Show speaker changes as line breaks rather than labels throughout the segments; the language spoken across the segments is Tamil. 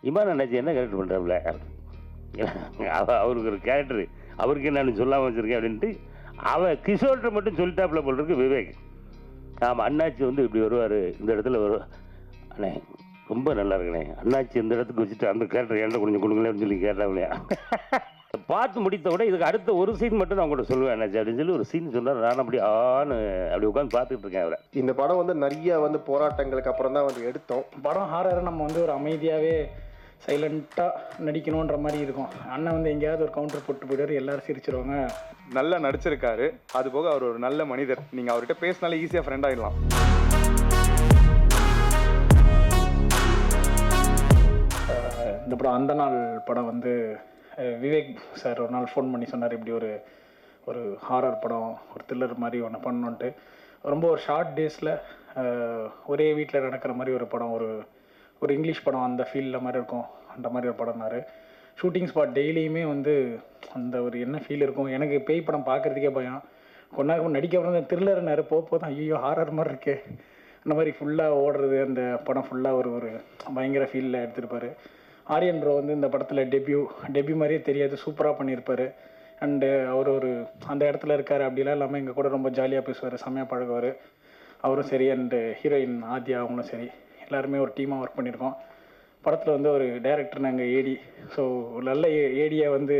இமான் அண்ணாச்சி என்ன கேரக்டர் பண்ணுறாப்புல, அவருக்கு ஒரு கேரக்டர் அவருக்கு என்னன்னு சொல்லாமல் வச்சுருக்கேன் அப்படின்ட்டு கிஷோர்கிட்ட மட்டும் சொல்லிட்டாப்புல போல் இருக்கு விவேக். ஆமாம், அண்ணாச்சி வந்து இப்படி வருவார், இந்த இடத்துல வருவார். அண்ணே ரொம்ப நல்லா இருக்குண்ணே, அண்ணாச்சி இந்த இடத்துக்கு வச்சுட்டு அந்த கேரக்டர் என்கிட்ட கொஞ்சம் கொடுங்களேன் அப்படின்னு சொல்லி கேட்டாப்லையா. பார்த்து முடித்த விட இதுக்கு அடுத்த ஒரு சீன் மட்டும் நான் உங்கள்கிட்ட சொல்லுவேன் அண்ணாச்சி அப்படின்னு சொல்லி ஒரு சீன் சொன்னார். நான் அப்படி அப்படி உட்காந்து பார்த்துட்டு இருக்கேன் அவரை.
இந்த படம் வந்து நிறைய வந்து போராட்டங்களுக்கு அப்புறம் தான் வந்து எடுத்தோம்.
படம் ஹாரர் நம்ம வந்து ஒரு அமைதியாகவே சைலண்ட்டாக நடிக்கணுன்ற மாதிரி இருக்கும். அண்ணன் வந்து எங்கேயாவது ஒரு கவுண்டர் போட்டு போயிடுவார், எல்லாரும் சிரிச்சிருவாங்க.
நல்லா நடிச்சிருக்காரு. அது போக அவர் ஒரு நல்ல மனிதர். நீங்கள் அவர்கிட்ட பேசினாலே ஈஸியாக ஃப்ரெண்ட் ஆகிடலாம்.
இந்த படம் அந்த நாள் படம் வந்து விவேக் சார் ஒரு நாள் ஃபோன் பண்ணி சொன்னார், இப்படி ஒரு ஹாரர் படம், ஒரு த்ரில்லர் மாதிரி ஒன்று பண்ணணுன்ட்டு. ரொம்ப ஒரு ஷார்ட் டேஸில் ஒரே வீட்டில் நடக்கிற மாதிரி ஒரு படம், ஒரு இங்கிலீஷ் படம் அந்த ஃபீல்டில் மாதிரி இருக்கும், அந்த மாதிரி ஒரு படம்னாரு. ஷூட்டிங் ஸ்பாட் டெய்லியுமே வந்து அந்த ஒரு என்ன ஃபீல் இருக்கும். எனக்கு பேய் படம் பார்க்குறதுக்கே பயம். கொஞ்ச நேரம் நடிக்க அப்புறம் தான் த்ரில்லர்னாரு, போதும் ஐயோ ஹாரர் மாதிரி இருக்கே, அந்த மாதிரி ஃபுல்லாக ஓடுறது. அந்த படம் ஃபுல்லாக ஒரு பயங்கர ஃபீலில் எடுத்திருப்பார். ஆரியன் ப்ரோ வந்து இந்த படத்தில் டெபியூ மாதிரியே தெரியாது, சூப்பராக பண்ணியிருப்பார். அண்டு அவர் அந்த இடத்துல இருக்கார் அப்படிலாம் இல்லாமல் எங்கள் கூட ரொம்ப ஜாலியாக பேசுவார், செம்மையாக பழகுவார். அவரும் சரி, அண்டு ஹீரோயின் ஆத்யா அவங்களும் சரி, எல்லாருமே ஒரு டீமாக ஒர்க் பண்ணியிருக்கோம். படத்தில் வந்து ஒரு டைரக்டர் நாங்கள் ஏடி. ஸோ ஒரு நல்ல ஏடியை வந்து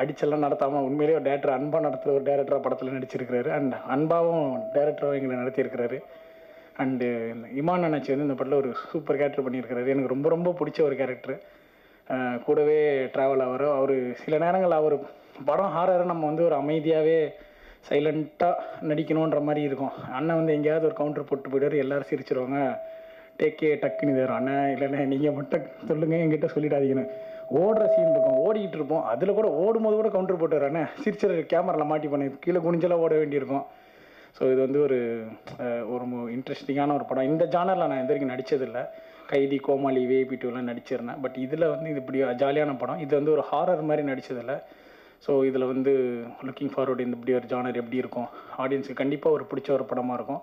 அடிச்செல்லாம் நடத்தாமல் உண்மையிலேயே ஒரு டேரக்டர் அன்பாக நடத்துகிற ஒரு டேரக்டராக படத்தில் நடிச்சிருக்கிறாரு. அண்ட் அன்பாவும் டேரக்டராகவும் எங்களை நடத்தியிருக்கிறாரு. அண்டு இமான் அண்ணாச்சி வந்து இந்த படத்தில் ஒரு சூப்பர் கேரக்டர் பண்ணியிருக்கிறாரு. எனக்கு ரொம்ப ரொம்ப பிடிச்ச ஒரு கேரக்டர். கூடவே ட்ராவல் ஆவாரோ அவர் சில நேரங்கள் அவர் படம் ஹாரரை நம்ம வந்து ஒரு அமைதியாகவே சைலண்ட்டாக நடிக்கணுன்ற மாதிரி இருக்கும். அண்ணன் வந்து எங்கேயாவது ஒரு கவுண்டர் போட்டு போய்டாரு, எல்லோரும் சிரிச்சிருவாங்க. டேக்கே டக்குன்னு இது அண்ணன் இல்லைண்ணே நீங்கள் மட்டும் சொல்லுங்கள் என்கிட்ட சொல்லிடாதீங்கன்னு. ஓடுற சீன் இருக்கும், ஓடிக்கிட்டு இருப்போம், அதில் கூட ஓடும்போது கூட கவுண்டர் போட்டு வரானே, சிரிச்சிட கேமராவில் மாட்டி பண்ணி கீழே குனிஞ்செல்லாம் ஓட வேண்டியிருக்கும். ஸோ இது வந்து ஒரு இன்ட்ரெஸ்டிங்கான ஒரு படம். இந்த ஜானரில் நான் எந்த வரைக்கும் நடித்ததில்லை. கைதி, கோமாளி, விஐபி 2 நடிச்சிருந்தேன். பட் இதில் வந்து இது இப்படி ஜாலியான படம். இது வந்து ஒரு ஹாரர் மாதிரி நடித்ததில்லை. ஸோ இதில் வந்து லுக்கிங் ஃபார்வர்டு இந்த இப்படி ஒரு ஜானர் எப்படி இருக்கும், ஆடியன்ஸுக்கு கண்டிப்பாக ஒரு பிடிச்ச ஒரு படமாக இருக்கும்.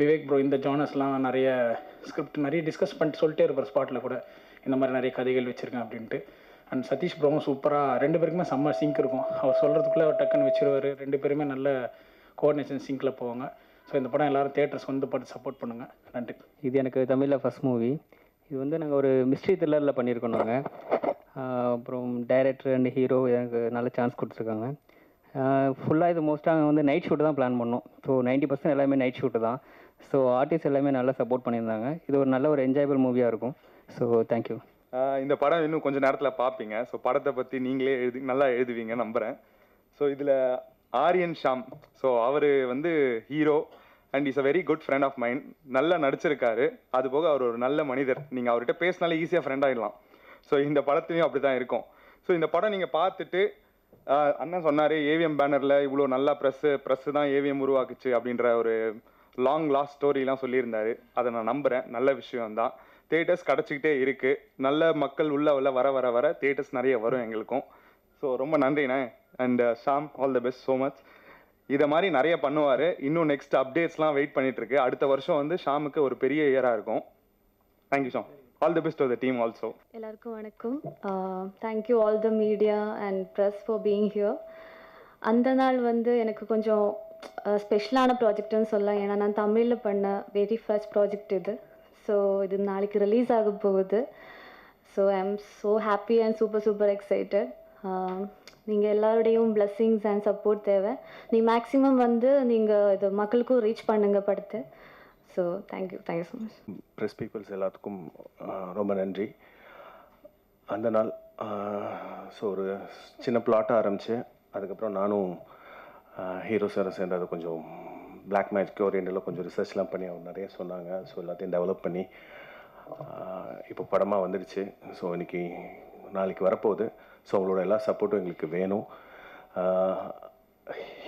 விவேக் ப்ரோ இந்த ஜானர்ஸ்லாம் நிறைய ஸ்கிரிப்ட் நிறைய டிஸ்கஸ் பண்ணிட்டு சொல்லிட்டே இருப்பார் ஸ்பாட்டில் கூட, இந்த மாதிரி நிறைய கதைகள் வச்சுருக்கேன் அப்படின்ட்டு. அண்ட் சதீஷ் ப்ரோவும் சூப்பராக, 2 பேருக்குமே செம்ம சிங்க் இருக்கும். அவர் சொல்கிறதுக்குள்ளே அவர் டக்குன்னு வச்சுருவார். 2 பேருமே நல்ல கோஆர்டினேஷன் சிங்கில் போவாங்க. ஸோ இந்த படம் எல்லோரும் தேட்டர்ஸ் வந்து பார்த்து சப்போர்ட் பண்ணுங்கள். நன்றி.
இது எனக்கு தமிழில் ஃபஸ்ட் மூவி. இது வந்து நாங்கள் ஒரு மிஸ்ட்ரி த்ரில்லரில் பண்ணியிருக்கோம் நாங்கள். அப்புறம் டைரக்டர் அண்ட் ஹீரோ எனக்கு நல்ல சான்ஸ் கொடுத்துருக்காங்க. ஃபுல்லாக இது மோஸ்ட்டாக வந்து நைட் ஷூட்டு தான் பிளான் பண்ணோம். ஸோ 90% எல்லாமே நைட் ஷூட்டு தான். ஸோ ஆர்டிஸ்ட் எல்லாமே நல்லா சப்போர்ட் பண்ணியிருந்தாங்க. இது ஒரு நல்ல ஒரு என்ஜாயபிள் மூவியாக இருக்கும். So thank you.
இந்த படம் இன்னும் கொஞ்சம் நேரத்தில் பார்ப்பீங்க. ஸோ படத்தை பற்றி நீங்களே நல்லா எழுதுவீங்க நம்புகிறேன். ஸோ இதில் ஆரியன் ஷாம், ஸோ அவர் வந்து hero and is a very good friend of mind. நல்லா நடிச்சிருக்காரு. அது போக அவர் ஒரு நல்ல மனிதர். நீங்கள் அவர்கிட்ட பேசினாலே ஈஸியாக ஃப்ரெண்ட் ஆகிடலாம். ஸோ இந்த படத்துலையும் அப்படி தான் இருக்கும். ஸோ இந்த படம் நீங்கள் பார்த்துட்டு அண்ணன் சொன்னார் ஏவிஎம் பேனரில் இவ்வளோ நல்லா ப்ரெஸ்ஸு தான் ஏவிஎம் உருவாக்குச்சு அப்படின்ற ஒரு லாஸ்ட் ஸ்டோரிலாம் சொல்லியிருந்தாரு. அதை நான் நம்புகிறேன். நல்ல விஷயம்தான். தியேட்டர்ஸ் கிடச்சிக்கிட்டே இருக்குது. நல்ல மக்கள் உள்ள வர தியேட்டர்ஸ் நிறைய வரும் எங்களுக்கும். ஸோ ரொம்ப நன்றிண்ணே. And Sham, all the best so much. இதை மாதிரி நிறைய பண்ணுவார். இன்னும் நெக்ஸ்ட் அப்டேட்ஸ்லாம் வெயிட் பண்ணிகிட்ருக்கு. அடுத்த வருஷம் வந்து ஷாமுக்கு ஒரு பெரிய இயராக இருக்கும். Thank you Shaam. All the best to the team also.
எல்லாருக்கும் வணக்கம். Thank you all the media and press for being here. அந்த நாள் வந்து எனக்கு கொஞ்சம் ஸ்பெஷலான ப்ராஜெக்ட்னு சொல்லலாம். ஏன்னா நான் தமிழில் பண்ண வெரி ஃபர்ஸ்ட் ப்ராஜெக்ட் இது. ஸோ இது நாளைக்கு ரிலீஸ் ஆக போகுது. So I am so happy and super excited. நீங்கள் எல்லாருடையும் பிளெஸ்ஸிங்ஸ் அண்ட் சப்போர்ட் தேவை. மேக்ஸிமம் வந்து நீங்கள் இது மக்களுக்கும் ரீச் பண்ணுங்க படுத்து. So thank you so much.
Press peoples எல்லாத்துக்கும் ரொம்ப நன்றி. அந்த நாள் ஸோ ஒரு சின்ன பிளாட்டாக ஆரம்பித்து அதுக்கப்புறம் நானும் ஹீரோ சாரை சேர்ந்து அது கொஞ்சம் பிளாக் மேஜிக் ஓரியண்டில் கொஞ்சம் ரிசர்ச்லாம் பண்ணி அவர் நிறைய சொன்னாங்க. ஸோ எல்லாத்தையும் டெவலப் பண்ணி இப்போ படமாக வந்துடுச்சு. ஸோ நாளைக்கு வரப்போகுது. ஸோ உங்களோட எல்லா சப்போர்ட்டும் எங்களுக்கு வேணும்.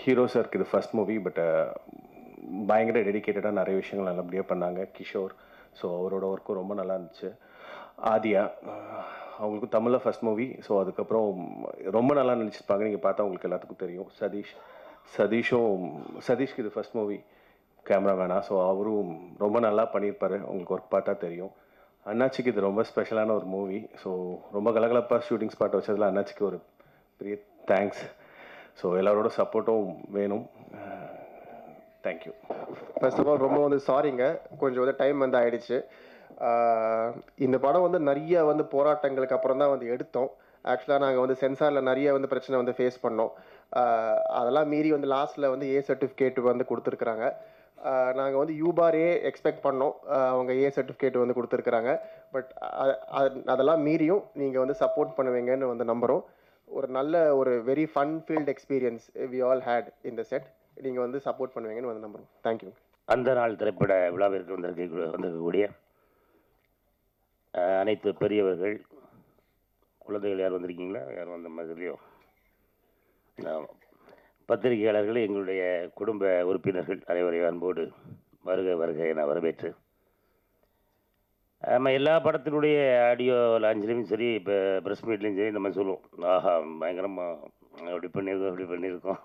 ஹீரோ சாருக்கு இது ஃபர்ஸ்ட் மூவி. பட் பயங்கர டெடிக்கேட்டடாக நிறைய விஷயங்கள் நல்லபடியாக பண்ணாங்க. கிஷோர், ஸோ அவரோட ஒர்க்கும் ரொம்ப நல்லா இருந்துச்சு. ஆதியா, அவங்களுக்கும் தமிழில் ஃபர்ஸ்ட் மூவி. ஸோ அதுக்கப்புறம் ரொம்ப நல்லா நினச்சிருப்பாங்க. நீங்கள் பார்த்தா உங்களுக்கு எல்லாத்துக்கும் தெரியும். சதீஷ்க்கு இது ஃபர்ஸ்ட் மூவி, கேமரா வேணா. ஸோ அவரும் ரொம்ப நல்லா பண்ணியிருப்பார். உங்களுக்கு ஒர்க் பார்த்தா தெரியும். அண்ணாச்சிக்கு இது ரொம்ப ஸ்பெஷலான ஒரு மூவி. ஸோ ரொம்ப கலகலப்பாக ஷூட்டிங் ஸ்பாட் வச்சதில் அண்ணாச்சிக்கு ஒரு பெரிய தேங்க்ஸ். ஸோ எல்லாரோட சப்போர்ட்டும் வேணும். தேங்க்யூ.
ஃபர்ஸ்ட் ஆஃப் ஆல் ரொம்ப வந்து சாரிங்க, கொஞ்சம் வந்து டைம் வந்து ஆயிடுச்சு. இந்த படம் வந்து நிறைய வந்து போராட்டங்களுக்கு அப்புறம் தான் வந்து எடுத்தோம். ஆக்சுவலாக நாங்கள் வந்து சென்சாரில் நிறைய வந்து பிரச்சனை வந்து ஃபேஸ் பண்ணோம். அதெல்லாம் மீறி வந்து லாஸ்ட்டில் வந்து ஏ சர்டிஃபிகேட் வந்து கொடுத்துருக்குறாங்க. நாங்கள் வந்து யூபார் ஏ எக்ஸ்பெக்ட் பண்ணோம், அவங்க ஏ சர்டிஃபிகேட் வந்து கொடுத்துருக்குறாங்க. பட் அதெல்லாம் மீறியும் நீங்கள் வந்து சப்போர்ட் பண்ணுவீங்கன்னு வந்து நம்புகிறோம். ஒரு நல்ல ஒரு very fun field experience we all had இந்த செட். நீங்கள் வந்து சப்போர்ட் பண்ணுவீங்கன்னு வந்து நம்புகிறோம். தேங்க்யூ.
அந்த நாள் திரைப்பட விழாவிற்கு வந்திருக்கக்கூடிய அனைத்து பெரியவர்கள், குழந்தைகள் யார் வந்திருக்கீங்களா? யார் வந்த மாதிரியோ பத்திரிகையாளர்கள், எங்களுடைய குடும்ப உறுப்பினர்கள் அனைவரையும் அன்போடு வருக வருக என வரவேற்று, நம்ம எல்லா படத்தினுடைய ஆடியோ லான்ச்லேயும் சரி, இப்போ ப்ரெஸ் மீட்லேயும் சரி நம்ம சொல்லுவோம், ஆஹா பயங்கரமாக அப்படி பண்ணியிருக்கோம்.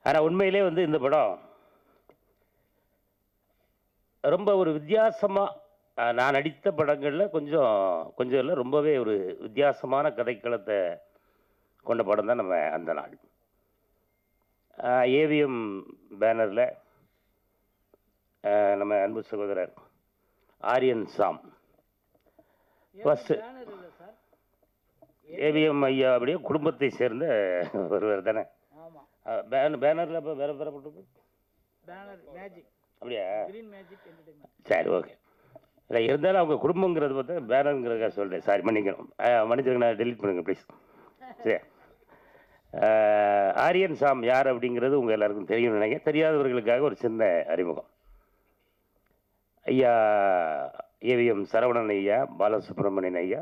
ஆனால் உண்மையிலே வந்து இந்த படம் ரொம்ப ஒரு வித்தியாசமாக, நான் நடித்த படங்களில் கொஞ்சம் இல்லை, ரொம்பவே ஒரு வித்தியாசமான கதைக்களத்தை கொண்ட படம் தான் நம்ம அந்த நாள். ஏவிஎம் பேனரில் நம்ம அன்பு சகோதரர் ஆரியன் சாம் ஃபஸ்ட்டு, ஏவிஎம் ஐயா அப்படியே குடும்பத்தை சேர்ந்த ஒருவர் தானே. பேனரில் இப்போ வேறு போட்டு அப்படியா? சரி, ஓகே. இல்லை இருந்தாலும் அவங்க குடும்பங்கிறது பார்த்தா பேனருங்கிறதுக்காக சொல்கிறேன். சாரி, மன்னிக்கணும், மன்னிச்சிருங்க, நான் டெலிட் பண்ணுங்க ப்ளீஸ். சரி, ஆரியன் சாம் யார் அப்படிங்கிறது உங்கள் எல்லாருக்கும் தெரியும்னு நினைக்கிறேன். தெரியாதவர்களுக்காக ஒரு சின்ன அறிமுகம். ஐயா ஏவிஎம் சரவணன் ஐயா, பாலசுப்ரமணியன் ஐயா,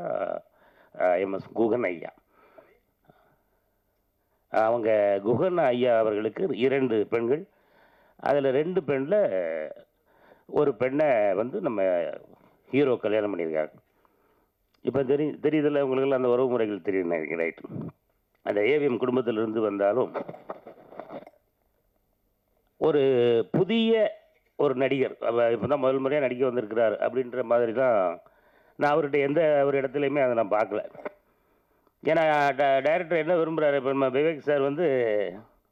எம்எஸ் குகன் ஐயா. அவங்க குகன் ஐயா அவர்களுக்கு 2 பெண்கள். அதில் 2 பெண்ணில் ஒரு பெண்ணை வந்து நம்ம ஹீரோ கல்யாணம் பண்ணியிருக்காங்க. இப்போ தெரியுதில்ல உங்களுக்கெல்லாம் அந்த உறவு முறைகள் தெரியும் நினைக்கிறேன். ரைட்டு. அந்த ஏவிஎம் குடும்பத்திலிருந்து வந்தாலும் ஒரு புதிய ஒரு நடிகர், இப்போ தான் முதல் முறையாக நடிக்க வந்திருக்கிறார் அப்படின்ற மாதிரி தான் நான் அவர்கிட்ட எந்த ஒரு இடத்துலையுமே அதை நான் பார்க்கல. ஏன்னா டைரக்டர் என்ன விரும்புகிறாரு, இப்போ நம்ம விவேக் சார் வந்து,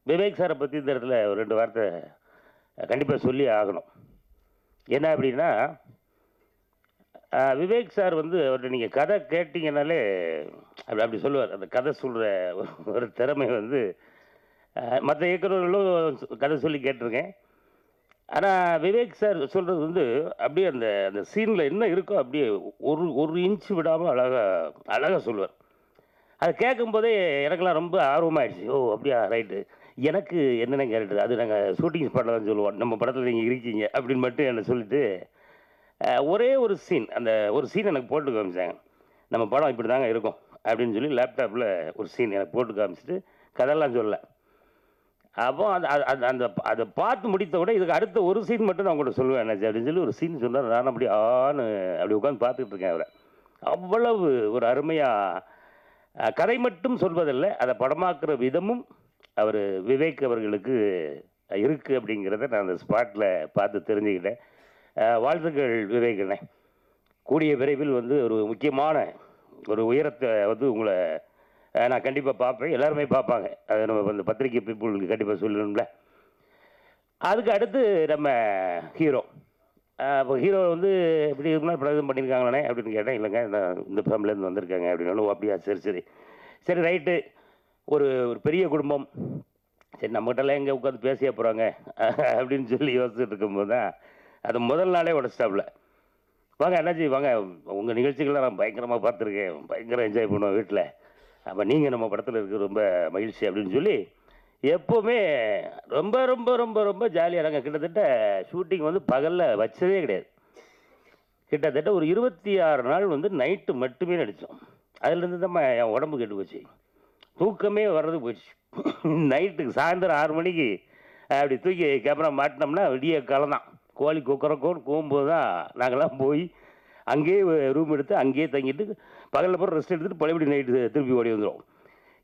விவேக் சாரை பற்றி இந்த இடத்துல ஒரு 2 வார்த்தை கண்டிப்பாக சொல்லி ஆகணும். என்ன அப்படின்னா, விவேக் சார் வந்து அவர்கிட்ட நீங்கள் கதை கேட்டிங்கனாலே அப்படி சொல்லுவார். அந்த கதை சொல்கிற ஒரு திறமை வந்து மற்ற இயக்குநர்களும் கதை சொல்லி கேட்டிருக்கேன். ஆனால் விவேக் சார் சொல்கிறது வந்து அப்படியே அந்த அந்த சீனில் என்ன இருக்கோ அப்படியே ஒரு இன்ச்சு விடாமல் அழகாக சொல்லுவார். அதை கேட்கும்போதே எனக்கெல்லாம் ரொம்ப ஆர்வமாகிடுச்சு. ஓ அப்படியா, ரைட்டு, எனக்கு என்னென்ன கேரக்டர், அது நாங்கள் ஷூட்டிங் ஸ்பாட்டில் தான் சொல்லுவோம், நம்ம படத்தில் நீங்கள் இருக்கீங்க அப்படின்னு மட்டும் என்னை சொல்லிட்டு ஒரே ஒரு சீன், அந்த ஒரு சீன் எனக்கு போட்டு காமிச்சாங்க. நம்ம படம் இப்படி தாங்க இருக்கும் அப்படின்னு சொல்லி லேப்டாப்பில் ஒரு சீன் எனக்கு போட்டு காமிச்சிட்டு கதையெல்லாம் சொல்லலை. அப்போ அந்த அதை பார்த்து முடித்த விட இதுக்கு அடுத்த ஒரு சீன் மட்டும் நான் உங்கள்கிட்ட சொல்லுவேன் என்னாச்சு அப்படின்னு சொல்லி ஒரு சீன் சொன்னார். நான் அப்படி அப்படி உட்காந்து பார்த்துக்கிட்டு இருக்கேன் அவரை. அவ்வளவு ஒரு அருமையாக கதை மட்டும் சொல்வதில்லை, அதை படமாக்குற விதமும் அவர் விவேக் அவர்களுக்கு இருக்குது அப்படிங்கிறத நான் அந்த ஸ்பாட்டில் பார்த்து தெரிஞ்சுக்கிட்டேன். வாழ்த்துக்கள் விவேக்ண்ணே. கூடிய விரைவில் வந்து ஒரு முக்கியமான ஒரு உயரத்தை வந்து உங்களை நான் கண்டிப்பாக பார்ப்பேன், எல்லாருமே பார்ப்பாங்க. அது நம்ம இந்த பத்திரிகை பீப்புளுக்கு கண்டிப்பாக சொல்லணும்ல. அதுக்கு அடுத்து நம்ம ஹீரோ. இப்போ ஹீரோ வந்து இப்படி இருக்குன்னா பிரதம் பண்ணியிருக்காங்களே அப்படின்னு கேட்டேன். இல்லைங்க, இந்த ஃபேமிலியிலேருந்து வந்திருக்காங்க அப்படின்னாலும். அப்படியா, சரி ரைட்டு. ஒரு பெரிய குடும்பம், சரி நம்மகிட்டலாம் எங்கே உட்காந்து பேசிய போகிறாங்க அப்படின்னு சொல்லி யோசிச்சுட்டு இருக்கும்போது தான் அது முதல் நாளே உடச்சிட்டாப்புல. வாங்க அண்ணாச்சி வாங்க, உங்கள் நிகழ்ச்சிகள்லாம் நான் பயங்கரமாக பார்த்துருக்கேன், பயங்கரம் என்ஜாய் பண்ணுவேன் வீட்டில். அப்போ நீங்கள் நம்ம படத்தில் இருக்க ரொம்ப மகிழ்ச்சி அப்படின்னு சொல்லி எப்போவுமே ரொம்ப ரொம்ப ரொம்ப ரொம்ப ஜாலியாக நாங்கள் கிட்டத்தட்ட ஷூட்டிங் வந்து பகலில் வச்சதே கிடையாது. கிட்டத்தட்ட ஒரு 26 நாள் வந்து நைட்டு மட்டுமே நடித்தோம். அதுலேருந்து தான் என் உடம்பு கெட்டு போச்சு, தூக்கமே வர்றது போயிடுச்சு. நைட்டுக்கு சாயந்தரம் 6 மணிக்கு அப்படி தூக்கி கேமரா மாட்டினோம்னா விடிய காலம் தான். கோழி கொக்கரக்கோன்னு போகும்போது தான் நாங்கள்லாம் போய் அங்கேயே ரூம் எடுத்து அங்கேயே தங்கிட்டு பகலில் போகிற ரெஸ்ட் எடுத்துகிட்டு பழையபடி நைட்டு திருப்பி ஓடி வந்துடும்.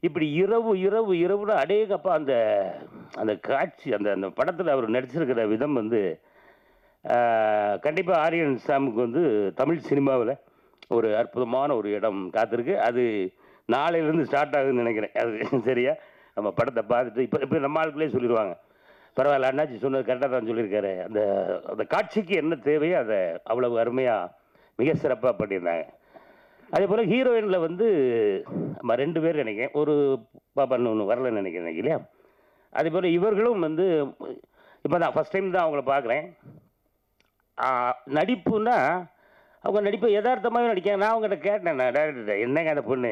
இப்படி இரவுனா அடேங்கப்பா அந்த அந்த காட்சி, அந்த படத்தில் அவர் நடிச்சிருக்கிற விதம் வந்து கண்டிப்பாக ஆரியன் சாமுக்கு வந்து தமிழ் சினிமாவில் ஒரு அற்புதமான ஒரு இடம் காத்திருக்கு. அது நாளையிலேருந்து ஸ்டார்ட் ஆகுதுன்னு நினைக்கிறேன். அது சரியா நம்ம படத்தை பார்த்துட்டு இப்போ நம்ம ஆளுக்குள்ளே சொல்லிடுவாங்க, பரவாயில்ல அண்ணாச்சி சொன்னது கரெக்டாக தான் சொல்லியிருக்காரு. அந்த அந்த காட்சிக்கு என்ன தேவையோ அதை அவ்வளவு அருமையாக மிக சிறப்பாக பண்ணியிருந்தாங்க. அதே போல் ஹீரோயினில் வந்து நம்ம 2 பேர் நினைக்கிறேன், ஒரு பாப்பா ஒன்று வரலன்னு நினைக்கிறேன் இல்லையா. அதே போல் இவர்களும் வந்து இப்போ தான் ஃபஸ்ட் டைம் தான் அவங்கள பார்க்குறேன். நடிப்புன்னா அவங்க நடிப்பை யதார்த்தமாகவே நடிக்காங்க. நான் அவங்ககிட்ட கேட்டேன், நான் டேரக்டர்கிட்ட, என்னங்க அந்த பொண்ணு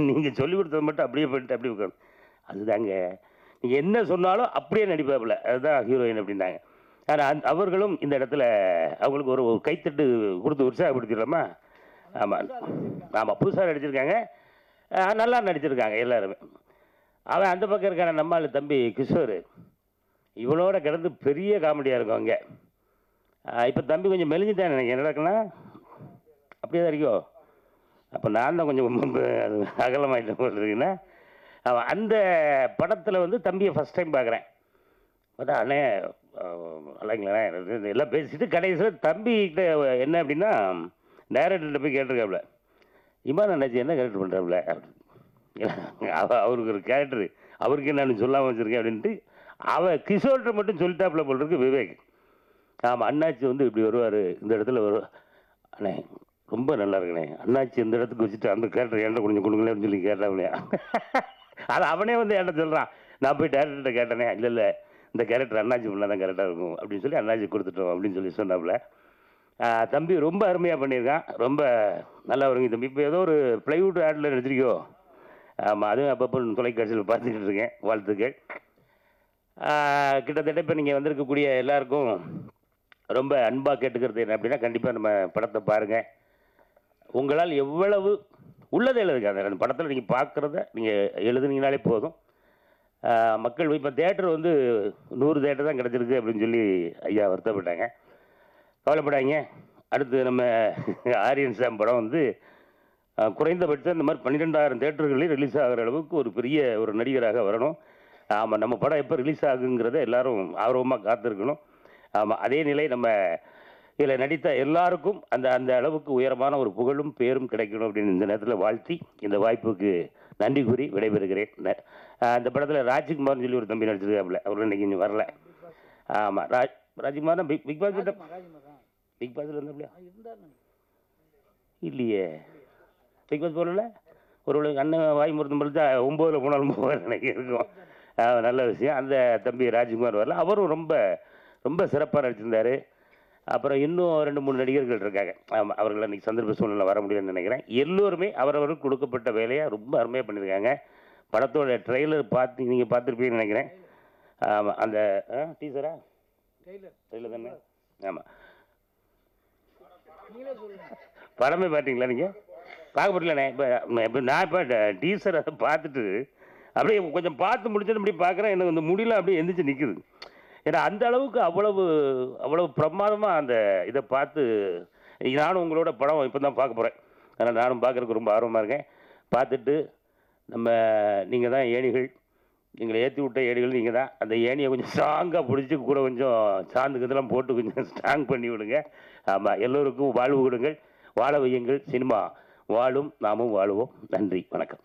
நீங்கள் சொல்லிக் கொடுத்தது மட்டும் அப்படியே பண்ணிட்டு அப்படியே உட்காந்து, அதுதாங்க நீங்கள் என்ன சொன்னாலும் அப்படியே நடிப்பாப்புல, அதுதான் ஹீரோயின் அப்படின்னாங்க. ஆனால் அவர்களும் இந்த இடத்துல அவங்களுக்கு ஒரு கைத்தட்டு கொடுத்து உற்சாகப்படுத்திடலாமா? ஆமாம் ஆமாம், புதுசாக நடிச்சிருக்காங்க, நல்லா நடிச்சிருக்காங்க எல்லாருமே. அவன் அந்த பக்கம் இருக்கான நம்மால் தம்பி கிஷோர், இவளோட கிடந்து பெரிய காமெடியாக இருக்கும் அங்கே. இப்போ தம்பி கொஞ்சம் மெலிஞ்சிட்டான் எனக்கு, என்ன நடக்கலாம் அப்படியே தான் இருக்கோ. அப்போ நான் தான் கொஞ்சம் அகலமாயிட்டேன் போல் இருக்குன்னா. அவன் அந்த படத்தில் வந்து தம்பியை ஃபஸ்ட் டைம் பார்க்குறேன். பார்த்தா அண்ணே இல்லைங்களே எல்லாம் பேசிட்டு கடைசியில் தம்பிக்கிட்ட என்ன அப்படின்னா டைரக்டர்கிட்ட போய் கேட்டிருக்காப்புல, இமான் அண்ணாச்சி என்ன கேரக்டர் பண்ணுறாப்புல அப்படின்னு. அவருக்கு ஒரு கேரக்டர் அவருக்கு என்னன்னு சொல்லாமல் வச்சுருக்கேன் அப்படின்ட்டு அவன் கிஷோர்கிட்ட மட்டும் சொல்லிட்டாப்புல போல் இருக்கு விவேக். ஆமாம், அண்ணாச்சி வந்து இப்படி வருவார், இந்த இடத்துல வருவார். அண்ணே ரொம்ப நல்லா இருக்குண்ணே, அண்ணாச்சி இந்த இடத்துக்கு வச்சுட்டு அந்த கேரக்டர் என்கிட்ட கொஞ்சம் கொடுங்களேன் அப்படின்னு சொல்லி கேட்டாப்லையா. அது அவனே வந்து என்கிட்ட சொல்கிறான். நான் போய் டேரக்டர்கிட்ட கேட்டேனே, இல்லை இந்த கேரக்டர் அண்ணாச்சி பண்ணால் தான் கரெக்டாக இருக்கும் அப்படின்னு சொல்லி அண்ணாச்சி கொடுத்துட்டோம் அப்படின்னு சொல்லி சொன்னாப்புல. தம்பி ரொம்ப அருமையாக பண்ணியிருக்கான், ரொம்ப நல்லா வருங்க தம்பி. இப்போ ஏதோ ஒரு ப்ளைவுட் ஆடில் நடிச்சிருக்கோ? ஆமாம், அதுவும் அப்பப்போ தொலைக்காட்சியில் பார்த்துக்கிட்டு இருக்கேன். வாழ்த்துக்கள். கிட்டத்தட்ட இப்போ நீங்கள் வந்திருக்கக்கூடிய எல்லாருக்கும் ரொம்ப அன்பாக கேட்டுக்கிறது என்ன அப்படின்னா, கண்டிப்பாக நம்ம படத்தை பாருங்கள். உங்களால் எவ்வளவு உள்ளதை எழுதுங்க, அந்த படத்தில் நீங்கள் பார்க்குறத நீங்கள் எழுதுனீங்கனாலே போதும். மக்கள் இப்போ தேட்டர் வந்து 100 தேட்டர் தான் கிடச்சிருக்கு அப்படின்னு சொல்லி ஐயா வருத்தப்பட்டாங்க. கவலைப்படாங்க, அடுத்து நம்ம ஆரியன் சாம் படம் வந்து குறைந்தபட்சம் இந்த மாதிரி 12,000 தேட்டர்களில் ரிலீஸ் ஆகிற அளவுக்கு ஒரு பெரிய ஒரு நடிகராக வரணும். ஆமாம், நம்ம படம் எப்போ ரிலீஸ் ஆகுங்கிறத எல்லாரும் ஆர்வமாக காத்திருக்கணும். ஆமாம், அதே நிலை நம்ம இதில் நடித்த எல்லாருக்கும் அந்த அந்த அளவுக்கு உயரமான ஒரு புகழும் பேரும் கிடைக்கணும் அப்படின்னு இந்த நேரத்தில் வாழ்த்தி இந்த வாய்ப்புக்கு நன்றி கூறி விடைபெறுகிறேன். அந்த படத்தில் ராஜ்குமார்னு சொல்லி ஒரு தம்பி நடிச்சிருக்காப்புல, அவர் இன்னைக்கு இன்னும் வரல. ஆமாம், ராஜ்குமார் பிக் பாஸ் கிட்ட பிக் பாஸில் இருந்தாப்புலையா? இல்லையே, பிக் பாஸ் போகல. ஒரு அண்ணன் வாய் முறுத்தும் பொழுது 9 போனாலும் போவார் எனக்கு இருக்கும். நல்ல விஷயம். அந்த தம்பி ராஜ்குமார் வரல, அவரும் ரொம்ப ரொம்ப சிறப்பாக நடிச்சிருந்தார். அப்புறம் இன்னும் 2-3 நடிகர்கள் இருக்காங்க. ஆமாம், அவர்கள் அன்றைக்கி சந்தர்ப்ப சூழ்நிலை வர முடியும்னு நினைக்கிறேன். எல்லோருமே அவரவருக்கு கொடுக்கப்பட்ட வேலையை ரொம்ப அருமையாக பண்ணியிருக்காங்க. படத்தோட ட்ரெய்லர் நீங்கள் பார்த்துருப்பீங்கன்னு நினைக்கிறேன். ஆமாம், அந்த டீசரா ட்ரெய்லர் தானே? ஆமாம், படமே பார்த்தீங்களா நீங்கள்? பார்க்க முடியலண்ணே. இப்போ நான் இப்போ டீசர் அதை பார்த்துட்டு அப்படியே கொஞ்சம் பார்த்து முடிச்சுட்டு அப்படி பார்க்குறேன், எனக்கு அந்த முடியல அப்படியே எந்திரிச்சு நிற்குது. ஏன்னா அந்த அளவுக்கு அவ்வளவு பிரமாதமாக அந்த இதை பார்த்து நானும் உங்களோட படம் இப்போ தான் பார்க்க போகிறேன். அதனால் நானும் பார்க்குறதுக்கு ரொம்ப ஆர்வமாக இருக்கேன். பார்த்துட்டு நீங்கள் தான் ஏணிகள், எங்களை ஏற்றி விட்ட ஏணிகள் நீங்கள் தான். அந்த ஏணியை கொஞ்சம் ஸ்ட்ராங்காக பிடிச்சி கூட கொஞ்சம் சாந்து இதெல்லாம் போட்டு கொஞ்சம் ஸ்ட்ராங் பண்ணி விடுங்க. ஆமாம், எல்லோருக்கும் வாழ்வு கொடுங்கள், வாழ வையுங்கள். சினிமா வாழும், நாமும் வாழுவோம். நன்றி, வணக்கம்.